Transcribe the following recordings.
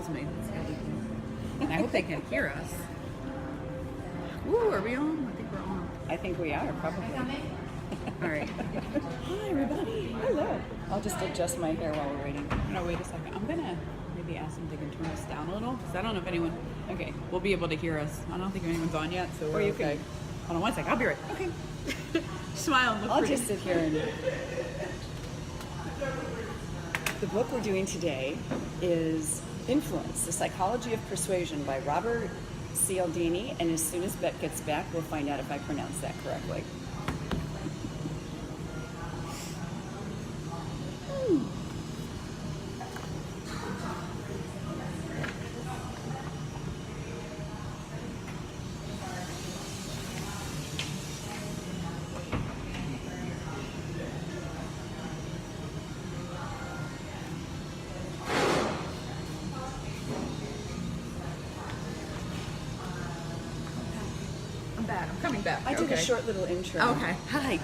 Me. And I hope they can hear us. Ooh, are we on? I think we're on. I think we are, probably. All right. Hi, everybody. Hello. I'll just adjust my hair while we're waiting. No, wait a second. I'm going to maybe ask them if they can turn us down a little, because I don't know if anyone will be able to hear us. I don't think anyone's on yet, so we're okay. Hold on one second. I'll be right. Okay. Smile and look I'll pretty. just sit here and... The book we're doing today is Influence, The Psychology of Persuasion by Robert Cialdini, and as soon as Bette gets back, we'll find out if I pronounced that correctly. I'm coming back. I did a short little intro. Okay. Hi.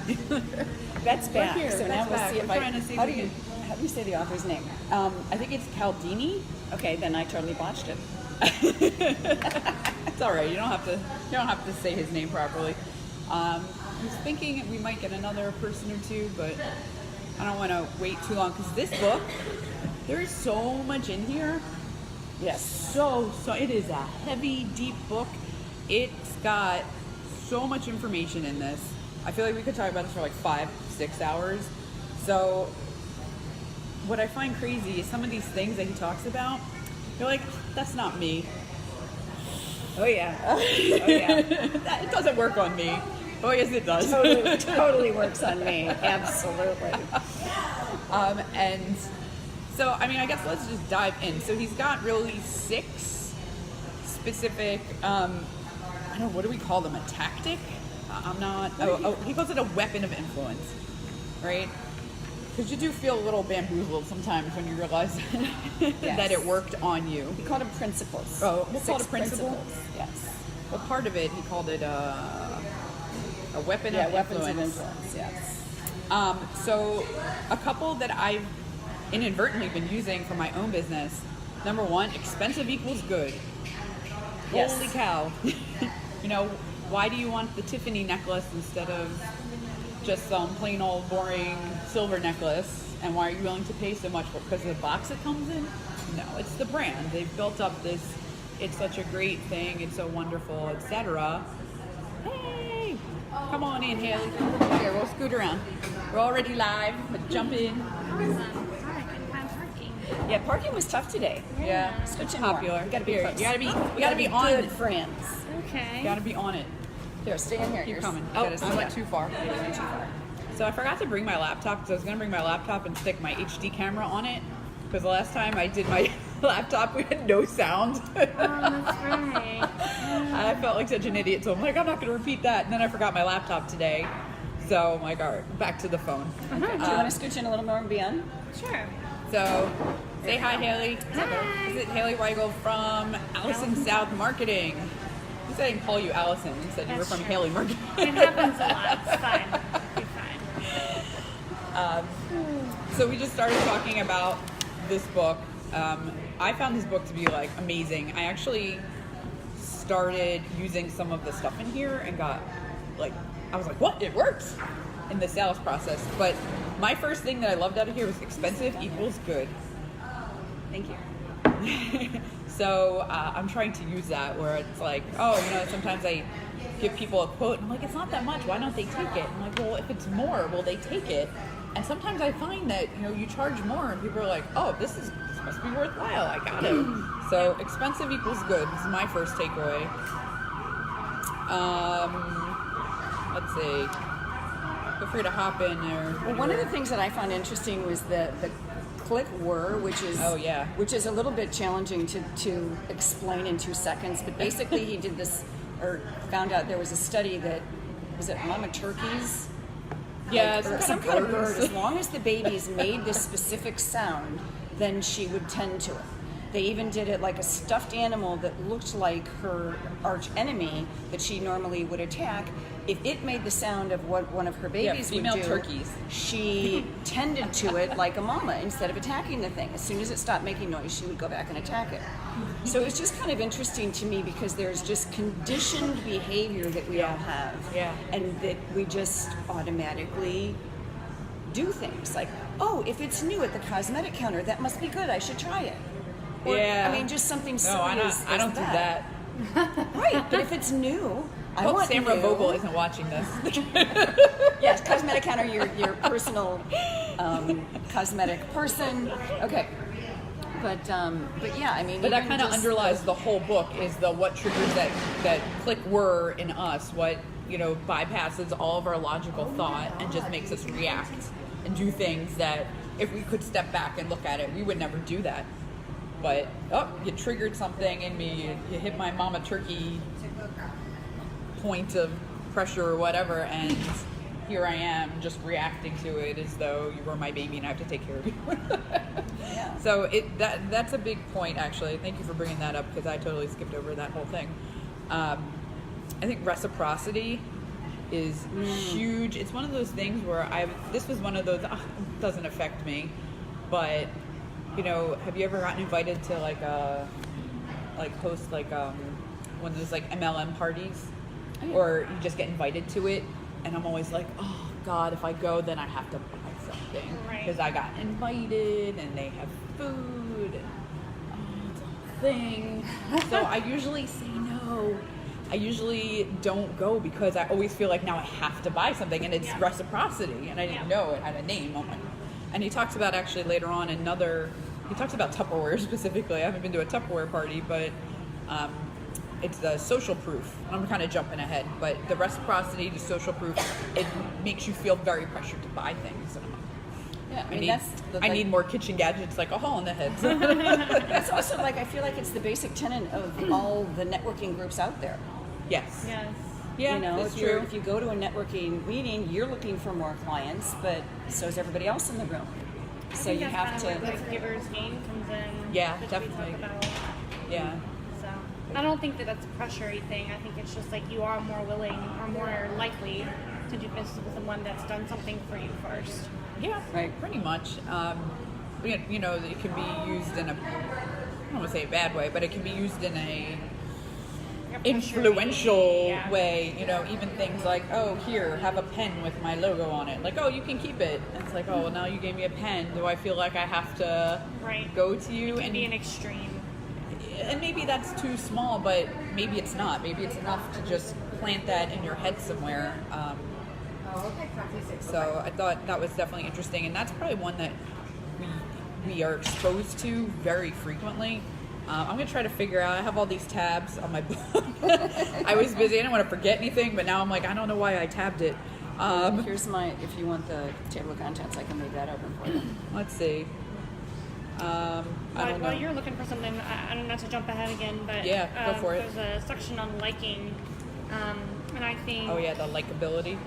Bette's back, here. so now Bette's we'll back. see if I'm I... trying to see How if do we you say the author's name? I think it's Cialdini. Okay, then I totally botched it. It's all right. You don't have to say his name properly. I was thinking we might get another person or two, but I don't want to wait too long because this book, there is so much in here. Yes. So it is a heavy, deep book. It's got so much information in this. I feel like we could talk about this for like 5-6 hours. So what I find crazy is some of these things that he talks about, you're like, that's not me. Oh yeah. Oh yeah. It doesn't work on me. Oh yes, it does. Totally works on me. Absolutely. And so, I mean, I guess let's just dive in. So he's got really 6 specific, I don't know, what do we call them? A tactic? He calls it a weapon of influence, right? Because you do feel a little bamboozled sometimes when you realize that it worked on you. He called them principles. Oh, we'll call it 6 a principle? Yes. Well, part of it, he called it a weapon of weapons influence. of influence, yes. So a couple that I've inadvertently been using for my own business. Number 1, expensive equals good. Yes. Holy cow. You know, why do you want the Tiffany necklace instead of just some plain old boring silver necklace? And why are you willing to pay so much for it? Because of the box it comes in? No, it's the brand. They've built up this, it's such a great thing, it's so wonderful, etc. Hey, come on in, Haley. Here, we'll scoot around. We're already live, but jump in. Awesome. Sorry, I couldn't find parking. Yeah, parking was tough today. Yeah, Switch in popular. more. You gotta be Here, close. you gotta be on good it. friends. Okay. You gotta be on it. Here, stay in here. Keep You're- coming. you Oh, gotta I stay went up. too far. You went too far. So I forgot to bring my laptop because I was going to bring my laptop and stick my HD camera on it. Because the last time I did my laptop, we had no sound. Oh, that's right. I felt like such an idiot. So I'm like, I'm not going to repeat that. And then I forgot my laptop today. So I'm like, all right, back to the phone. Do you want to scooch in a little more and be on? Sure. So say hi, Haley. Hi. Is it Haley Weigel from Allison South Marketing? He said I didn't call you Allison. He said you were That's from true. Haley Marketing. It happens a lot. It's fine. Be fine. So we just started talking about this book. I found this book to be like amazing. I actually started using some of the stuff in here and got like, I was like, what? It works in the sales process. But my first thing that I loved out of here was expensive equals good. Thank you. So I'm trying to use that where it's like, oh, you know, sometimes I give people a quote and I'm like, it's not that much. Why don't they take it? I'm like, well, if it's more, will they take it? And sometimes I find that, you know, you charge more and people are like, oh, this must be worthwhile. I got it. So expensive equals good. This is my first takeaway. Let's see. Feel free to hop in there. Well, one of the things that I found interesting was the click were, which is a little bit challenging to explain in 2 seconds. But basically, he did this, or found out there was a study that was it mama turkeys. Yeah, or some kind of bird. As long as the babies made this specific sound, then she would tend to it. They even did it like a stuffed animal that looked like her arch enemy that she normally would attack. If it made the sound of what one of her babies would do, female turkeys. She tended to it like a mama instead of attacking the thing. As soon as it stopped making noise, she would go back and attack it. So it's just kind of interesting to me because there's just conditioned behavior that we all have. Yeah. And that we just automatically do things like, oh, if it's new at the cosmetic counter, that must be good. I should try it. Or, Yeah. I mean, just something silly. No, I don't do that. Right, but if it's new, I Hope want Samra new. Vogel isn't watching this. Yes, cosmetic counter, your personal cosmetic person. Okay. But yeah, I mean, But that even kind of just underlies the whole book is the what triggers that click were in us, what, you know, bypasses all of our logical thought and just makes us react and do things that if we could step back and look at it, we would never do that. But, oh, you triggered something in me, you hit my mama turkey point of pressure or whatever, and here I am just reacting to it as though you were my baby and I have to take care of you. Yeah. So that's a big point, actually. Thank you for bringing that up because I totally skipped over that whole thing. I think reciprocity is huge. It's one of those things where this was one of those, it doesn't affect me, but, you know, have you ever gotten invited to host one of those like MLM parties? Oh, yeah. Or you just get invited to it, and I'm always like, oh God, if I go, then I have to buy something because I got invited and they have food and it's a whole thing. So I usually say no. I usually don't go because I always feel like now I have to buy something, and it's reciprocity, and I didn't know it had a name. I'm like, and he talks about actually later on he talks about Tupperware specifically. I haven't been to a Tupperware party, but it's the social proof. I'm kind of jumping ahead, but the reciprocity, the social proof, it makes you feel very pressured to buy things. And I'm like, Yeah, I need more kitchen gadgets like a hole in the head. It's also like, I feel like it's the basic tenet of all the networking groups out there. Yes. Yes. Yeah, You know, that's if you go to a networking meeting, you're looking for more clients, but so is everybody else in the room. So you have to. Where this giver's gain comes in. Yeah, which definitely. We talk about. Yeah. So I don't think that that's a pressure-y thing. I think it's just like you are more willing or more likely to do business with someone that's done something for you first. Yeah, Right. pretty much. You know, it can be used in I don't want to say a bad way, but it can be used in a influential way. You know, even things like, oh, here, have a pen with my logo on it. Like, oh, you can keep it. And it's like, oh, well, now you gave me a pen. Do I feel like I have to go to you? It can be an extreme. And maybe that's too small, but maybe it's not. Maybe it's enough to just plant that in your head somewhere. So I thought that was definitely interesting, and that's probably one that we are exposed to very frequently. I'm going to try to figure out, I have all these tabs on my book. I was busy, I didn't want to forget anything, but now I'm like, I don't know why I tabbed it. Here's if you want the table of contents, I can leave that open for you. Let's see. I don't know. While you're looking for something, I don't know to jump ahead again, but yeah, go for it. There's a section on liking, and I think oh yeah, the likability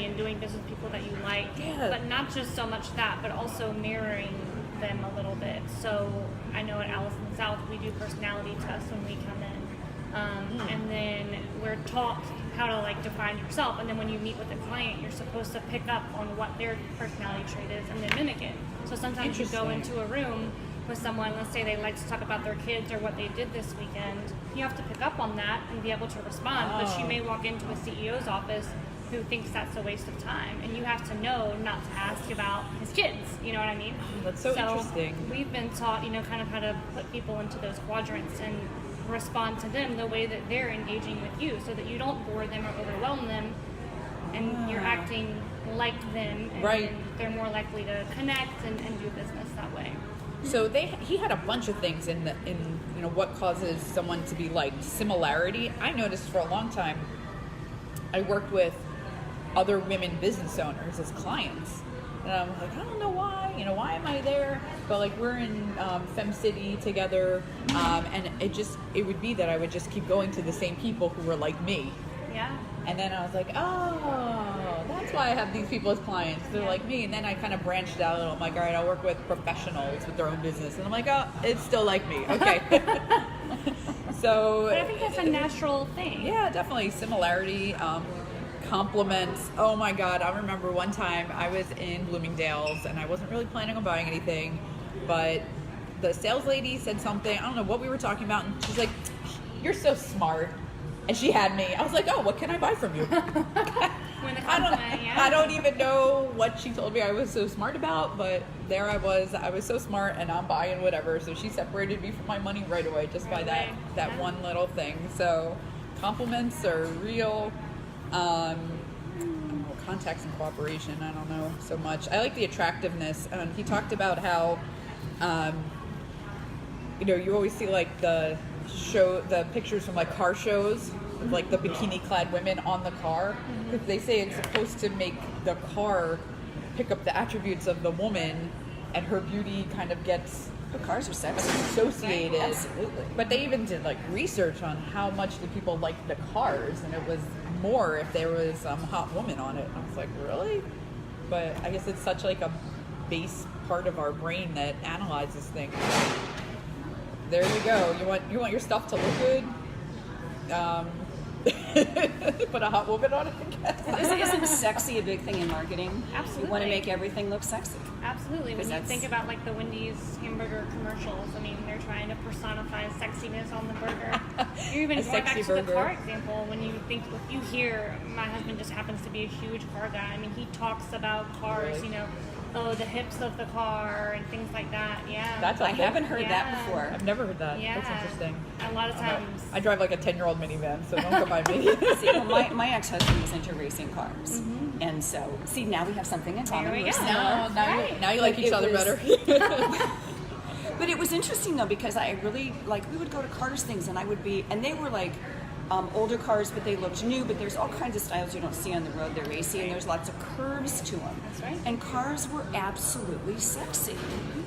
and doing business with people that you like, Yeah. but not just so much that, but also mirroring them a little bit. So I know at Alice in the South we do personality tests when we come in, and then we're taught how to like define yourself, and then when you meet with a client, you're supposed to pick up on what their personality trait is and then mimic it. So sometimes you go into a room with someone, let's say they like to talk about their kids or what they did this weekend, you have to pick up on that and be able to respond. But you may walk into a CEO's office who thinks that's a waste of time, and you have to know not to ask about his kids, you know what I mean? That's so interesting. We've been taught, you know, kind of how to put people into those quadrants and respond to them the way that they're engaging with you, so that you don't bore them or overwhelm them, and you're acting like them, and Right. they're more likely to connect and do business that way. So he had a bunch of things in you know what causes someone to be liked. Similarity. I noticed for a long time. I worked with other women business owners as clients, and I'm like, I don't know why. You know, why am I there? But like we're in Fem City together, and it would be that I would just keep going to the same people who were like me. Yeah. And then I was like, oh, that's why I have these people as clients. They're like me. And then I kind of branched out a little. I'm like, all right, I'll work with professionals with their own business. And I'm like, oh, it's still like me. Okay. So. But I think that's a natural thing. Yeah, definitely. Similarity. Compliments. Oh my God. I remember one time I was in Bloomingdale's and I wasn't really planning on buying anything, but the sales lady said something. I don't know what we were talking about. And she's like, you're so smart. And she had me. I was like, oh, what can I buy from you? I don't even know what she told me I was so smart about, but there I was so smart and I'm buying whatever. So she separated me from my money right away just by that one little thing. So compliments are real. I don't know, context and cooperation, I don't know so much. I like the attractiveness. He talked about how, you always see like the pictures from like car shows with like the bikini clad women on the car, because they say it's supposed to make the car pick up the attributes of the woman and her beauty kind of gets The cars are sexy. associated. Right, absolutely. But they even did like research on how much the people liked the cars, and it was more if there was some hot woman on it. And I was like, really? But I guess it's such like a base part of our brain that analyzes things. There you go. You want your stuff to look good? Put a hot woman on it, I guess. Isn't sexy a big thing in marketing? Absolutely. You want to make everything look sexy. Absolutely. When you think about like the Wendy's hamburger commercials, I mean, they're trying to personify sexiness on the burger. You're even going back to the car example. When you hear, my husband just happens to be a huge car guy. I mean, he talks about cars, the hips of the car and things like that. Yeah. I haven't heard that before. I've never heard that. Yeah. That's interesting. A lot of times. I drive like a 10-year-old minivan, so don't come by me. See, well, my ex-husband was into racing cars. Mm-hmm. And so, now we have something in common. There we go. Now you like each other better. But it was interesting though, because I really, we would go to cars things and they were like, older cars, but they looked new, but there's all kinds of styles you don't see on the road. They're racy, and there's lots of curves to them. That's right. And cars were absolutely sexy.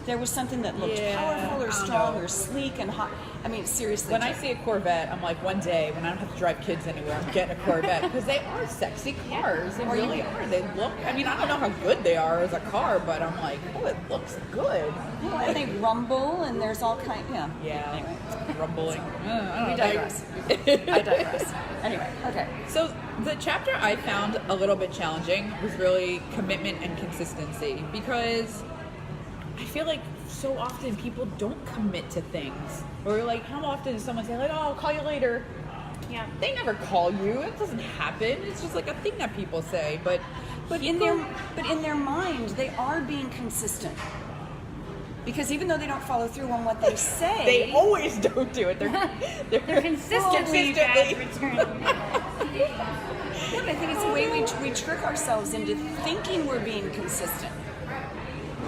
There was something that looked powerful or strong or sleek and hot. I mean, seriously. When I see a Corvette, I'm like, one day when I don't have to drive kids anywhere, I'm getting a Corvette, because they are sexy cars. They really are. They look, I mean, I don't know how good they are as a car, but I'm like, oh, it looks good. And they rumble, and there's all kinds, Yeah. Anyway. Rumbling. We digress. I digress. Anyway, okay. So the chapter I found a little bit challenging was really commitment and consistency, because I feel like so often people don't commit to things. Or like, how often does someone say like, oh, I'll call you later? Yeah. They never call you. It doesn't happen. It's just like a thing that people say. But in their mind, they are being consistent. Because even though they don't follow through on what they say, they always don't do it. They're consistently bad return. Yeah, but I think it's the way we trick ourselves into thinking we're being consistent.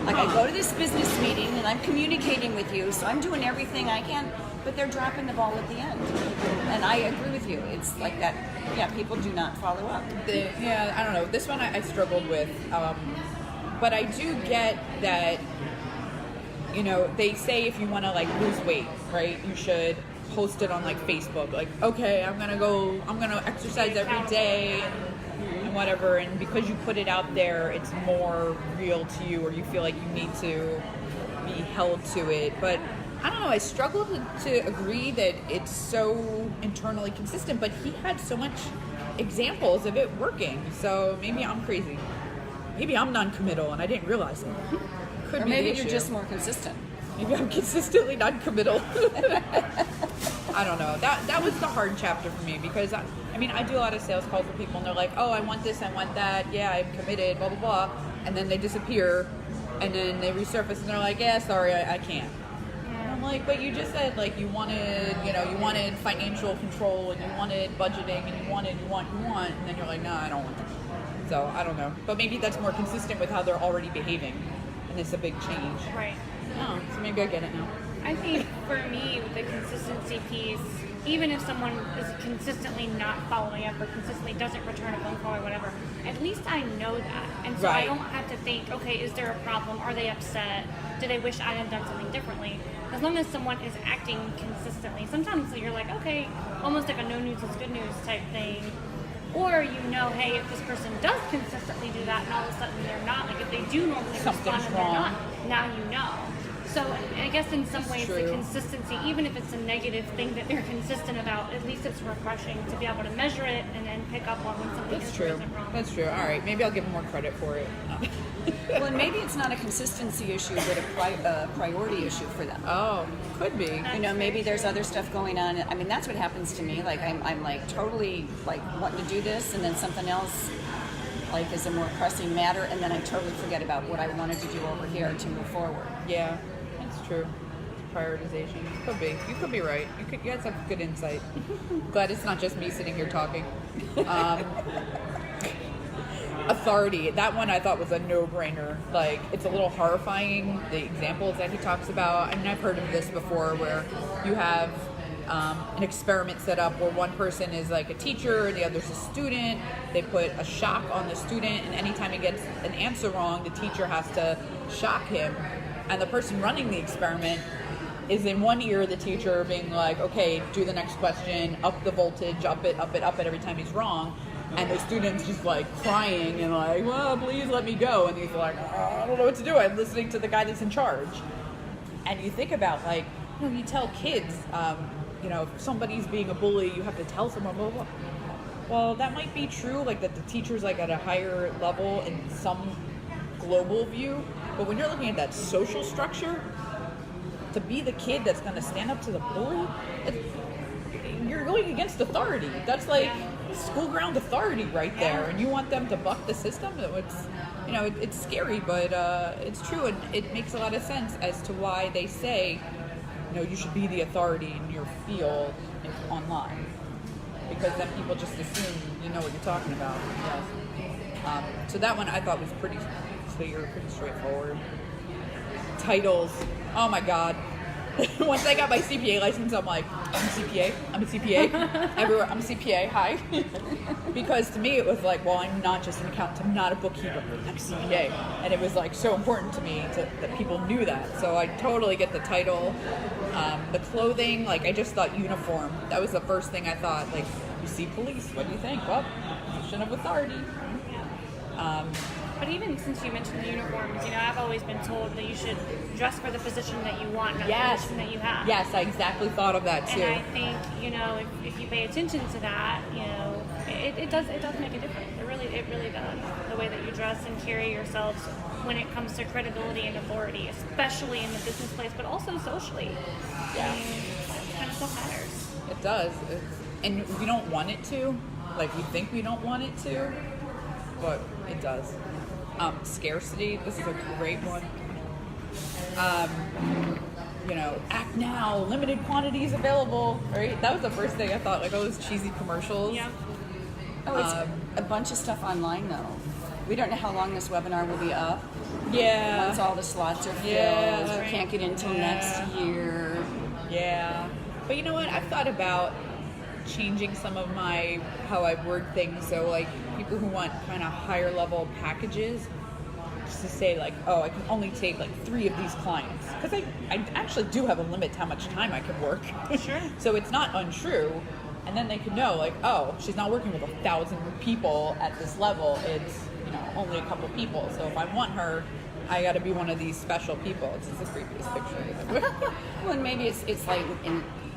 Like, I go to this business meeting and I'm communicating with you, so I'm doing everything I can, but they're dropping the ball at the end. And I agree with you. It's like that. Yeah, people do not follow up. I don't know. This one I struggled with, but I do get that. They say if you want to lose weight, right, you should post it on Facebook. Like, okay, I'm gonna exercise every day and whatever. And because you put it out there, it's more real to you, or you feel like you need to be held to it. But I don't know. I struggle to agree that it's so internally consistent. But he had so much examples of it working. So maybe I'm crazy. Maybe I'm non-committal and I didn't realize it. Or maybe you're just more consistent. Maybe I'm consistently non-committal. I don't know. That was the hard chapter for me, because I do a lot of sales calls with people and they're like, oh, I want this, I want that, yeah, I'm committed, blah, blah, blah. And then they disappear and then they resurface and they're like, yeah, sorry, I can't. And I'm like, but you just said you wanted financial control and you wanted budgeting and you want, and then you're like, no, I don't want that. So I don't know. But maybe that's more consistent with how they're already behaving. And it's a big change. Right. Oh, so maybe I get it now. I think for me, with the consistency piece, even if someone is consistently not following up or consistently doesn't return a phone call or whatever, at least I know that. And so I don't have to think, okay, is there a problem? Are they upset? Do they wish I had done something differently? As long as someone is acting consistently. Sometimes you're like, okay, almost like a no news is good news type thing. Or hey, if this person does consistently do that and all of a sudden they're not, like if they do normally Something's respond and they're wrong. not, now you know. So I guess in some ways true. the consistency, even if it's a negative thing that they're consistent about, at least it's refreshing to be able to measure it and then pick up on when something That's is or true. isn't wrong. That's true. All right, maybe I'll give them more credit for it. Well, and maybe it's not a consistency issue, but a priority issue for them. Oh, could be. Maybe there's other stuff going on. I mean, that's what happens to me. Like, I'm like totally like wanting to do this, and then something else like is a more pressing matter, and then I totally forget about what I wanted to do over here to move forward. Yeah, that's true. Prioritization. Could be. You could be right. You guys have good insight. Glad it's not just me sitting here talking. Authority. That one I thought was a no-brainer. Like, it's a little horrifying, the examples that he talks about. I mean, I've heard of this before where you have an experiment set up where one person is like a teacher and the other's a student. They put a shock on the student, and anytime he gets an answer wrong, the teacher has to shock him. And the person running the experiment is in one ear the teacher being like, okay, do the next question, up the voltage, up it every time he's wrong. And the student's just like crying and like, well, please let me go. And he's like, I don't know what to do. I'm listening to the guy that's in charge. And you think about like, you tell kids, if somebody's being a bully, you have to tell someone, blah, blah, blah. Well, that might be true, like that the teacher's like at a higher level in some global view. But when you're looking at that social structure, to be the kid that's going to stand up to the bully, you're going against authority. That's like school ground authority right there, and you want them to buck the system. It's scary, but it's true, and it makes a lot of sense as to why they say, you should be the authority in your field online, because then people just assume you know what you're talking about. Yes. So that one I thought was pretty clear, pretty straightforward. Titles. Oh my God. Once I got my CPA license, I'm like, I'm a CPA. Everywhere, I'm a CPA, hi. Because to me, it was like, well, I'm not just an accountant, I'm not a bookkeeper, I'm a CPA. And it was like so important to me that people knew that. So I totally get the title. The clothing, like I just thought uniform. That was the first thing I thought, like, you see police, what do you think? Well, position of authority. But even since you mentioned the uniforms, I've always been told that you should dress for the position that you want, not the position that you have. Yes, I exactly thought of that too. And I think, if you pay attention to that, it does make a difference. It really does. The way that you dress and carry yourselves when it comes to credibility and authority, especially in the business place, but also socially. Yeah. It kind of stuff matters. It does. And we don't want it to. Like, we think we don't want it to, but it does. Scarcity. This is a great one. Act now, limited quantities available, right? That was the first thing I thought, like all those cheesy commercials. Yeah. Oh, it's a bunch of stuff online though. We don't know how long this webinar will be up. Yeah. Once all the slots are filled, Yeah. you can't get in until next year. Yeah. But you know what? I've thought about changing some of how I word things. So like people who want kind of higher level packages, just to say like, oh, I can only take like 3 of these clients. Because I actually do have a limit to how much time I can work. Sure. So it's not untrue. And then they could know like, oh, she's not working with 1,000 people at this level. It's, only a couple people. So if I want her, I got to be one of these special people. It's just the creepiest picture. Well, and maybe it's like,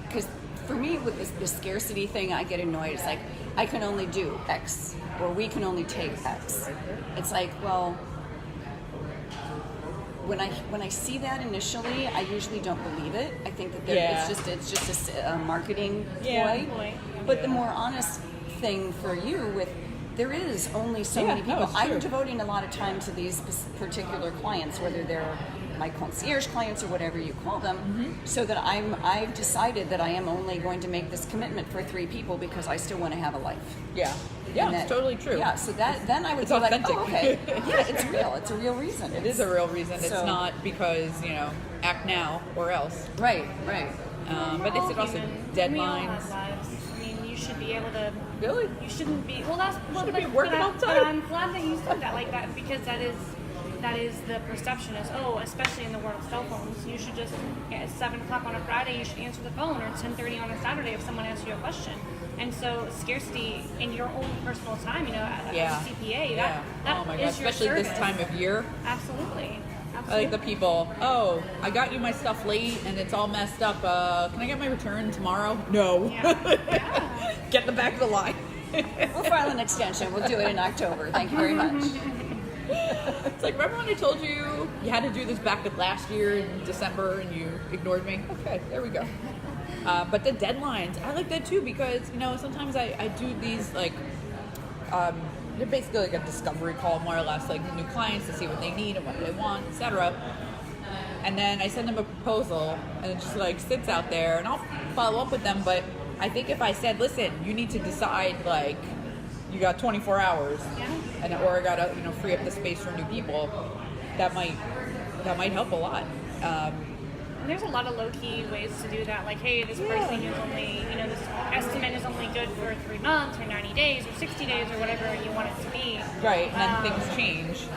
because for me with the scarcity thing, I get annoyed. It's like, I can only do X, or we can only take X. It's like, well, when I see that initially, I usually don't believe it. I think that it's just a marketing ploy. But the more honest thing for you there is only so many people. I'm devoting a lot of time to these particular clients, whether they're my concierge clients or whatever you call them, so that I've decided that I am only going to make this commitment for 3 people because I still want to have a life. Yeah, it's totally true. Yeah, so then I would it's be authentic. like, oh, okay, yeah, it's real. It's a real reason. It is a real reason. It's not because act now or else. Right. But it's also deadlines. We all have lives. I mean, you should be able to. Really? You shouldn't be. Well, that's. Shouldn't be working all the time. But I'm glad that you said that like that, because that that is the perception is, oh, especially in the world of cell phones, you should just, at 7 o'clock on a Friday, you should answer the phone, or 10:30 on a Saturday if someone asks you a question. And so scarcity in your own personal time, as a CPA, that oh my God, is your especially service. this time of year. Absolutely. I like the people, oh, I got you my stuff late and it's all messed up. Can I get my return tomorrow? No. Yeah. Get in the back of the line. We'll file an extension. We'll do it in October. Thank you very much. It's like, remember when I told you you had to do this back last year in December and you ignored me? Okay, there we go. But the deadlines, I like that too, because, sometimes I do these, like, they're basically like a discovery call, more or less, like new clients to see what they need and what they want, etc. And then I send them a proposal, and it just like sits out there, and I'll follow up with them. But I think if I said, listen, you need to decide, like, you got 24 hours, or I gotta free up the space for new people, that might help a lot. And there's a lot of low-key ways to do that. Like, hey, this pricing is only, this estimate is only good for 3 months or 90 days or 60 days or whatever you want it to be. Right, and then things change.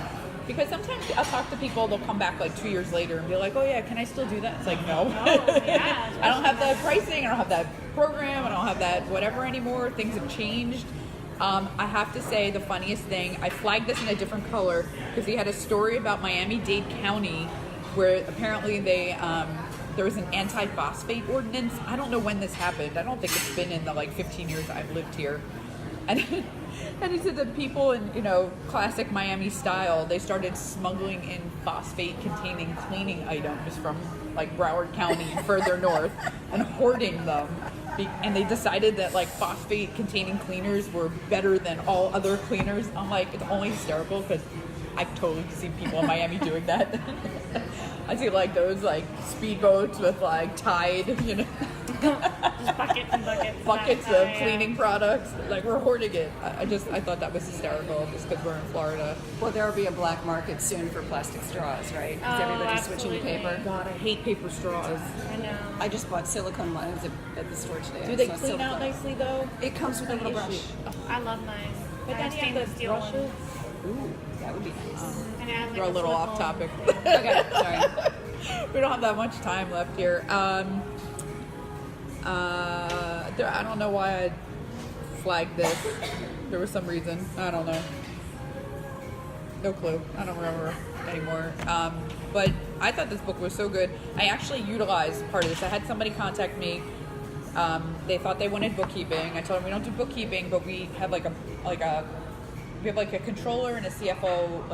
Because sometimes I'll talk to people, they'll come back like 2 years later and be like, oh yeah, can I still do that? It's like, no. Oh, yeah. I don't have that pricing, I don't have that program, I don't have that whatever anymore. Things have changed. I have to say the funniest thing, I flagged this in a different color because he had a story about Miami-Dade County where apparently there was an anti-phosphate ordinance. I don't know when this happened. I don't think it's been in the 15 years I've lived here. And he said that people in, classic Miami style, they started smuggling in phosphate-containing cleaning items from Broward County and further north and hoarding them. And they decided that phosphate-containing cleaners were better than all other cleaners. I'm like, it's only hysterical because I totally see people in Miami doing that. I see those speedboats with Tide, Just buckets and buckets. buckets of cleaning products. We're hoarding it. I thought that was hysterical just because we're in Florida. Well, there will be a black market soon for plastic straws, right? Because everybody's switching to absolutely. paper. God, I hate paper straws. I know. I just bought silicone ones at the store today. Do they clean out nicely though? It comes with a little brush. I love mine. But I then you have stainless the steel brushes. ones. Ooh, that would be nice. And it has, We're a little off silicone. topic. Okay, sorry. We don't have that much time left here. I don't know why I flagged this. There was some reason. I don't know. No clue. I don't remember anymore. But I thought this book was so good. I actually utilized part of this. I had somebody contact me. They thought they wanted bookkeeping. I told them we don't do bookkeeping, but we have a controller and a CFO,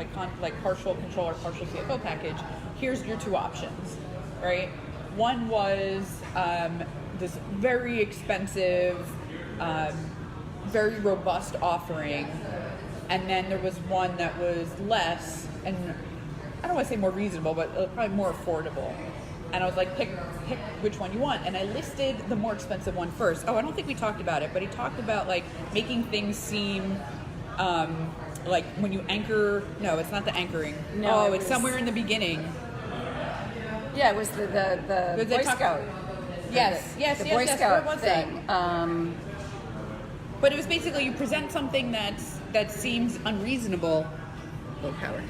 partial controller, partial CFO package. Here's your two options, right? One was this very expensive, very robust offering, and then there was one that was less, and I don't want to say more reasonable, but probably more affordable. And I was like, pick which one you want. And I listed the more expensive one first. Oh, I don't think we talked about it, but he talked about making things seem when you anchor. No, it's not the anchoring. No, it's somewhere in the beginning. Yeah, it was the Boy Scout. Yes, the Boy Scout where was thing. But it was basically you present something that seems unreasonable. Lowcalorie.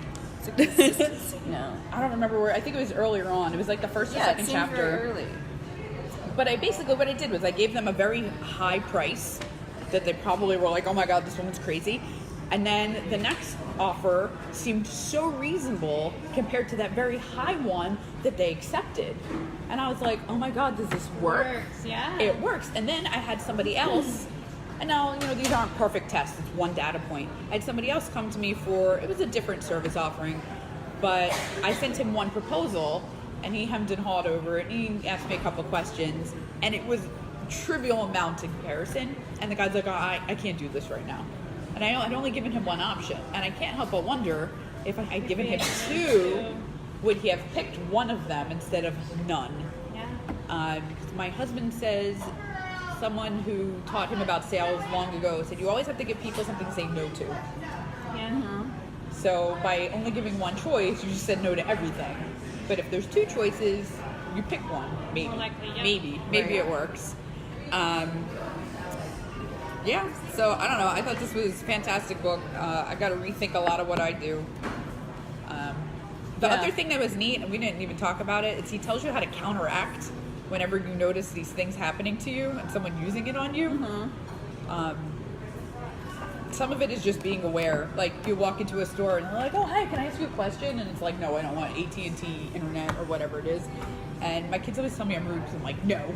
No. I don't remember where. I think it was earlier on. It was the first or second it seemed chapter. very early. But what I did was I gave them a very high price that they probably were like, oh my God, this woman's crazy. And then the next offer seemed so reasonable compared to that very high one that they accepted. And I was like, oh my God, does this work? It works, yeah. It works. And then I had somebody else, and now, these aren't perfect tests, it's one data point. I had somebody else come to me it was a different service offering, but I sent him one proposal, and he hemmed and hawed over it, and he asked me a couple questions, and it was a trivial amount in comparison, and the guy's like, I can't do this right now. And I'd only given him one option, and I can't help but wonder if I had given him two, would he have picked one of them instead of none? Yeah. Because my husband says, someone who taught him about sales long ago said, you always have to give people something to say no to. Yeah. Mm-hmm. So by only giving one choice, you just said no to everything. But if there's two choices, you pick one. Maybe. More likely, yeah. Maybe Right. it works. Yeah, so I don't know. I thought this was a fantastic book. I got to rethink a lot of what I do. The other thing that was neat, and we didn't even talk about it, is he tells you how to counteract whenever you notice these things happening to you and someone using it on you. Mm-hmm. Some of it is just being aware. Like, you walk into a store and they're like, oh, hi, can I ask you a question? And it's like, no, I don't want AT&T internet or whatever it is. And my kids always tell me I'm rude because I'm like, no.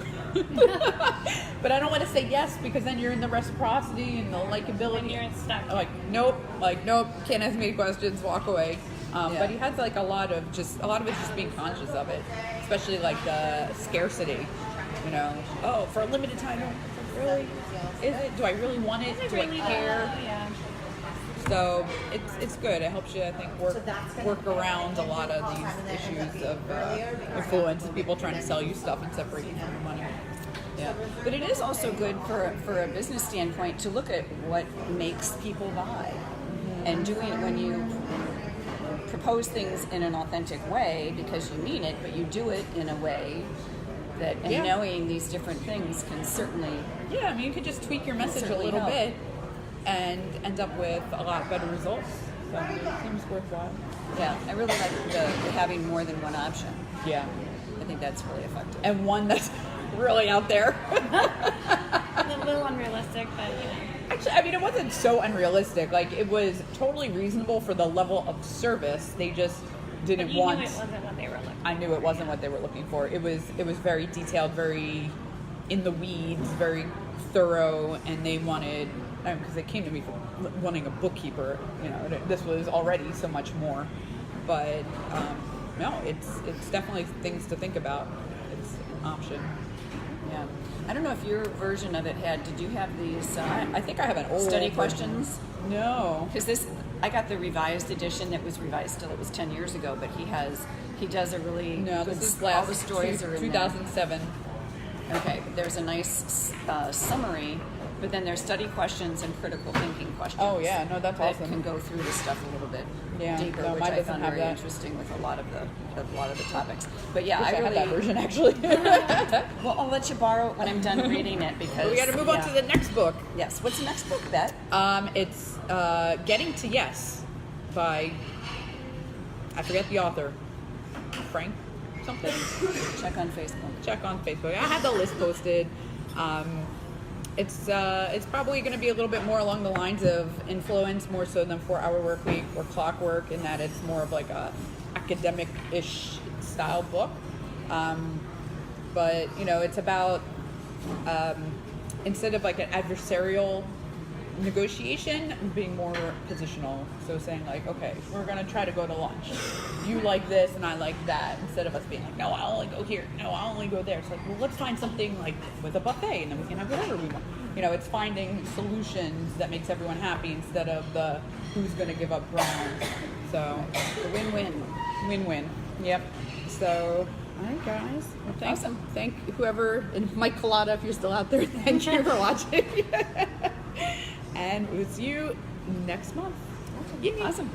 But I don't want to say yes because then you're in the reciprocity and the likability. And you're stuck. I'm like, nope, can't ask me any questions, walk away. But he has like a lot of it's just being conscious of it, especially like the scarcity. You know, oh, for a limited time, really? Is it? Do I really want it? Do I care? Yeah. So it's good. It helps you, I think, work around a lot of these issues of influence and people trying to sell you stuff and separate you from the money. Yeah, but it is also good for a business standpoint to look at what makes people buy, and doing it when you propose things in an authentic way because you mean it, but you do it in a way that, and knowing these different things can certainly. Yeah, I mean, you could just tweak your message a little bit and end up with a lot better results. So it seems worthwhile. Yeah, I really like the having more than one option. Yeah. I think that's really effective. And one that's really out there. A little unrealistic, but you know. Actually, I mean, it wasn't so unrealistic. Like, it was totally reasonable for the level of service. They just didn't want. Knew it wasn't what they were looking for. I knew it wasn't what they were looking for. It was very detailed, very in the weeds, very thorough, and they wanted, because they came to me for wanting a bookkeeper. You know, this was already so much more. But no, it's definitely things to think about. It's an option. Yeah. I don't know if your version of it did you have these I think I have an old study version. questions? No. Because I got the revised edition that was revised still, it was 10 years ago, but he does a really No, good, this is all the stories are in 2007. there. Okay, there's a nice summary, but then there's study questions and critical thinking questions. Oh yeah, no, that's that awesome. can go through the stuff a little bit deeper, no, which mine I doesn't found have very that. interesting with a lot of the topics. But yeah, I really have that version actually. Well, I'll let you borrow it when I'm done reading it because we got to move on to the next book. Yes. What's the next book, Beth? It's Getting to Yes by, I forget the author, Frank something. Check on Facebook. Check on Facebook. I had the list posted. It's probably going to be a little bit more along the lines of influence, more so than 4-hour work week or clockwork, in that it's more of like a academic-ish style book. But you know, it's about instead of like an adversarial negotiation, being more positional. So saying like, okay, we're gonna try to go to lunch. You like this and I like that. Instead of us being like, no, I'll only go here. No, I'll only go there. It's like, well, let's find something like with a buffet, and then we can have whatever we want. You know, it's finding solutions that makes everyone happy instead of the who's gonna give up ground. So The win-win. win-win. Yep. So. All right, guys. Well, thanks. Awesome. Thank whoever, and Mike Collada, if you're still out there, thank you for watching. And we'll see you next month. Awesome.